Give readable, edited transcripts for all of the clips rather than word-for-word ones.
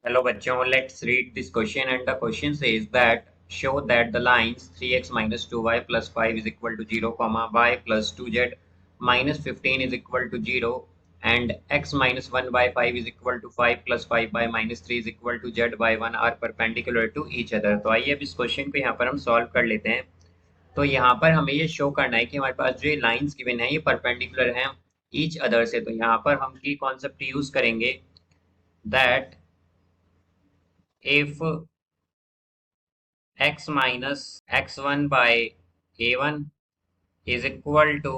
Hello बच्चों, let's read this question and the question says that show that the lines 3x minus 2y plus 5 is equal to 0, comma y plus 2z minus 15 is equal to 0 and x minus 1 by 5 is equal to 5 plus 5 by minus 3 is equal to z by 1 are perpendicular to each other। तो आइए अब इस question को यहाँ पर हम solve कर लेते हैं। तो यहाँ पर हमें ये शो करना है कि हमारे पास जो लाइंस गिवन है ये परपेंडिकुलर हैं ईच अदर से। तो यहाँ पर हम की कॉन्सेप्ट यूज करेंगे that if x minus x1 by a1 is equal to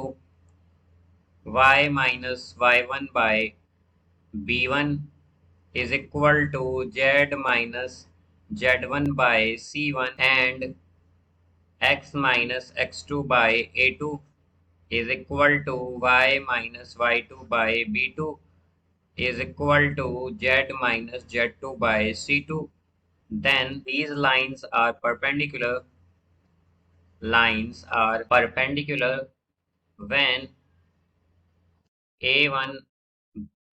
y minus y1 by b1 is equal to z minus z1 by c1 and x minus x2 by a2 is equal to y minus y2 by b2 is equal to z minus z2 by c2, then these lines are perpendicular when a1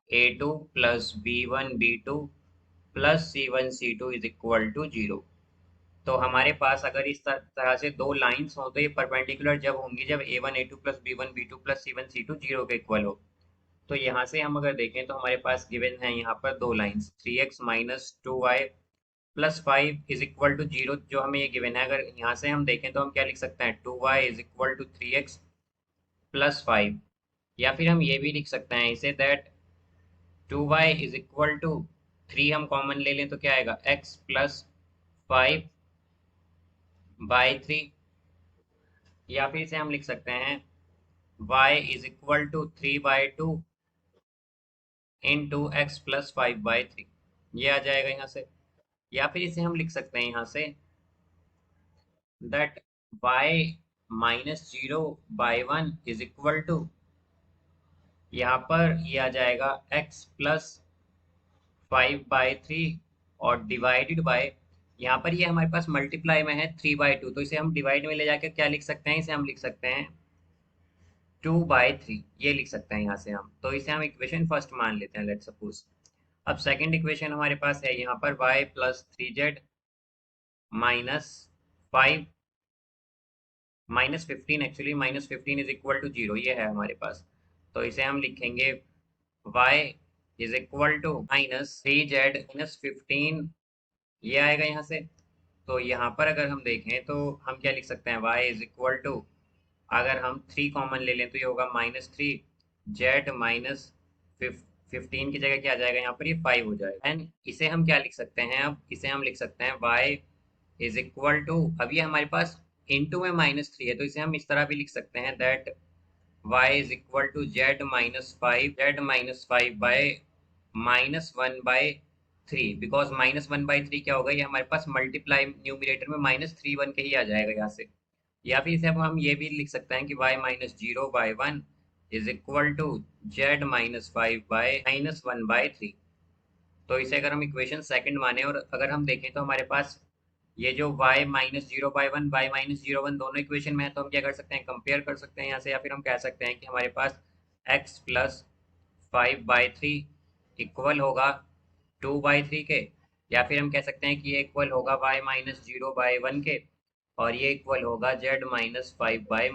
a2 plus b1 b2 plus c1 c2 is equal to 0। तो हमारे पास अगर इस तरह से दो lines हो तो ये परपेंडिकुलर जब होंगी जब a1 a2 plus b1 b2 plus c1 c2 0 के इक्वल हो। तो यहाँ से हम अगर देखें तो हमारे पास गिवन है यहाँ पर दो lines 3x minus 2y plus 5 is equal to 0 जो हमें ये गिवन है। अगर यहाँ से हम देखें तो हम क्या लिख सकते हैं 2y is equal to 3x plus 5, या फिर हम ये भी लिख सकते हैं इसे that 2y is equal to 3 हम कॉमन ले लें तो क्या आएगा x प्लस 5/3, या फिर इसे हम लिख सकते हैं y is equal to 3/2 into x plus 5/3, ये आ जाएगा यहाँ से। या फिर इसे हम लिख सकते हैं यहाँ से that y minus 0/1 is equal to, यहाँ पर ये आ जाएगा x प्लस 5/3 और डिवाइडेड बाय, यहाँ पर ये हमारे पास मल्टीप्लाई में है 3/2, तो इसे हम डिवाइड में ले जाकर क्या लिख सकते हैं, इसे हम लिख सकते हैं 2/3, ये लिख सकते हैं यहाँ से हम। तो इसे हम इक्वेशन फर्स्ट मान लेते हैं लेट्स सपोज। अब सेकंड इक्वेशन हमारे पास है यहाँ पर y plus 3z minus 5 -15, actually -15 is equal to 0, ये है हमारे पास। तो इसे हम लिखेंगे y is equal to -3z-15, ये आएगा यहाँ से। तो यहाँ पर अगर हम देखें तो हम क्या लिख सकते हैं y इज इक्वल टू, अगर हम 3 कॉमन ले लें तो ये होगा -3 z माइनस 15 की जगह क्या आ जाएगा यहाँ पर ये 5 हो जाएगा। एंड इसे हम क्या लिख सकते हैं, अब इसे हम लिख सकते हैं y इज इक्वल टू, अब ये हमारे पास इनटू में -3 है तो इसे हम इस तरह भी लिख सकते हैं that y is equal to z-5 by -1/3, because -1/3 क्या होगा, ये हमारे पास मल्टीप्लाई न्यूमिनेटर में -3 के ही आ जाएगा यहाँ से। या फिर इसे अब हम ये भी लिख सकते हैं कि y minus 0/1 is equal to z-5 by -1/3। तो इसे अगर हम इक्वेशन सेकंड माने और अगर हम देखें तो हमारे पास ये जो y माइनस 0/1 y माइनस 0/1 दोनों इक्वेशन में है, तो हम क्या कर सकते हैं कंपेयर कर सकते हैं यहाँ से। या फिर हम कह सकते हैं कि हमारे पास x प्लस 5/3 इक्वल होगा 2/3 के, या फिर हम कह सकते हैं कि ये इक्वल होगा y माइनस 0/1 के और ये इक्वल होगा z माइनस 5 बाय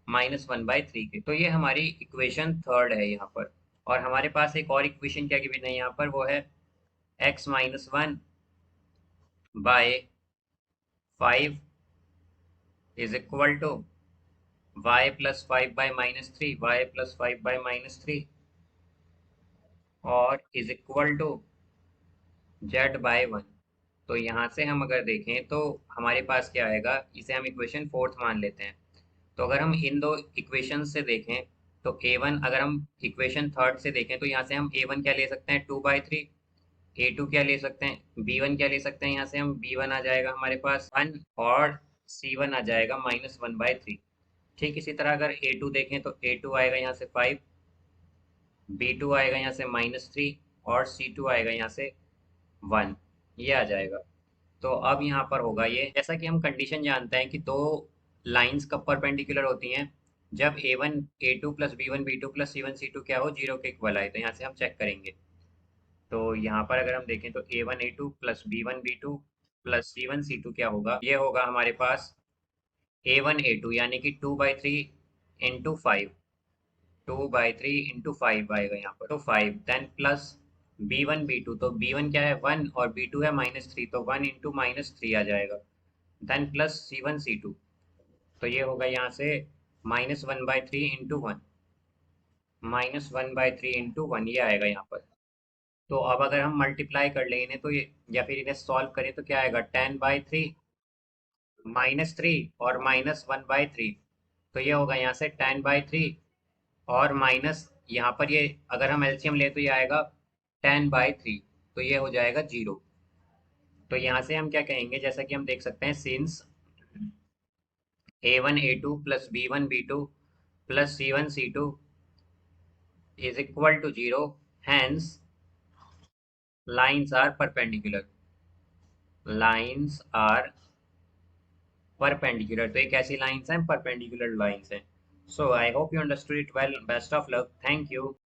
-1/3 के। तो ये हमारी इक्वेशन थर्ड है यहाँ पर। और हमारे पास एक और इक्वेशन क्या गिवन है यहाँ पर, वो है x minus 1 by 5 is equal to y plus 5 by -3, y plus 5 by -3 और इज इक्वल टू z/1। तो यहाँ से हम अगर देखें तो हमारे पास क्या आएगा, इसे हम इक्वेशन फोर्थ मान लेते हैं। तो अगर हम इन दो इक्वेशन से देखें तो a1, अगर हम इक्वेशन थर्ड से देखें तो यहाँ से हम a1 क्या ले सकते हैं 2/3, a2 क्या ले सकते हैं b1 क्या ले सकते हैं, यहाँ से हम b1 आ जाएगा हमारे पास 1 और c1 आ जाएगा -1/3। ठीक इसी तरह अगर a2 देखें तो a2 आएगा यहाँ से 5, b2 आएगा यहाँ से -3 और c2 आएगा यहाँ से 1, ये आ जाएगा। तो अब यहाँ पर होगा ये, जैसा कि हम कंडीशन जानते हैं कि दो लाइंस कब परपेंडिकुलर होती हैं, जब a1 a2 plus b1 b2 plus c1 c2 क्या हो 0 के इक्वल आए। तो यहाँ से हम चेक करेंगे तो यहाँ पर अगर हम देखें तो A1 A2 plus B1 B2 plus C1 C2 क्या होगा, ये होगा हमारे पास A1 A2 यानी कि 2/3 × 5, 2/3 × 5 आएगा यहाँ पर, तो 5 देन प्लस B1 B2, तो B1 क्या है 1 और B2 है -3, तो 1 × -3 आ जाएगा, देन प्लस C1 C2, तो ये होगा यहाँ से -1/3 × 1, -1/3 × 1 ये आएगा यहाँ पर। तो अब अगर हम मल्टीप्लाई कर लें इन्हें तो ये, या फिर इन्हें सॉल्व करें तो क्या आएगा, 10/3 -3 और -1/3, तो ये होगा यहाँ से 10/3 और माइनस यहाँ पर ये अगर हम एलसीएम ले तो ये आएगा 10/3, तो ये हो जाएगा 0। तो यहाँ से हम क्या कहेंगे, जैसा कि हम देख सकते हैं, since A1 A2 plus B1 B2 plus C1 C2 is equal to 0, hence lines are perpendicular, lines are perpendicular, तो एक ऐसी लाइन्स हैं परपेंडिकुलर लाइन्स हैं। So I hope you understood it well, best of luck, thank you.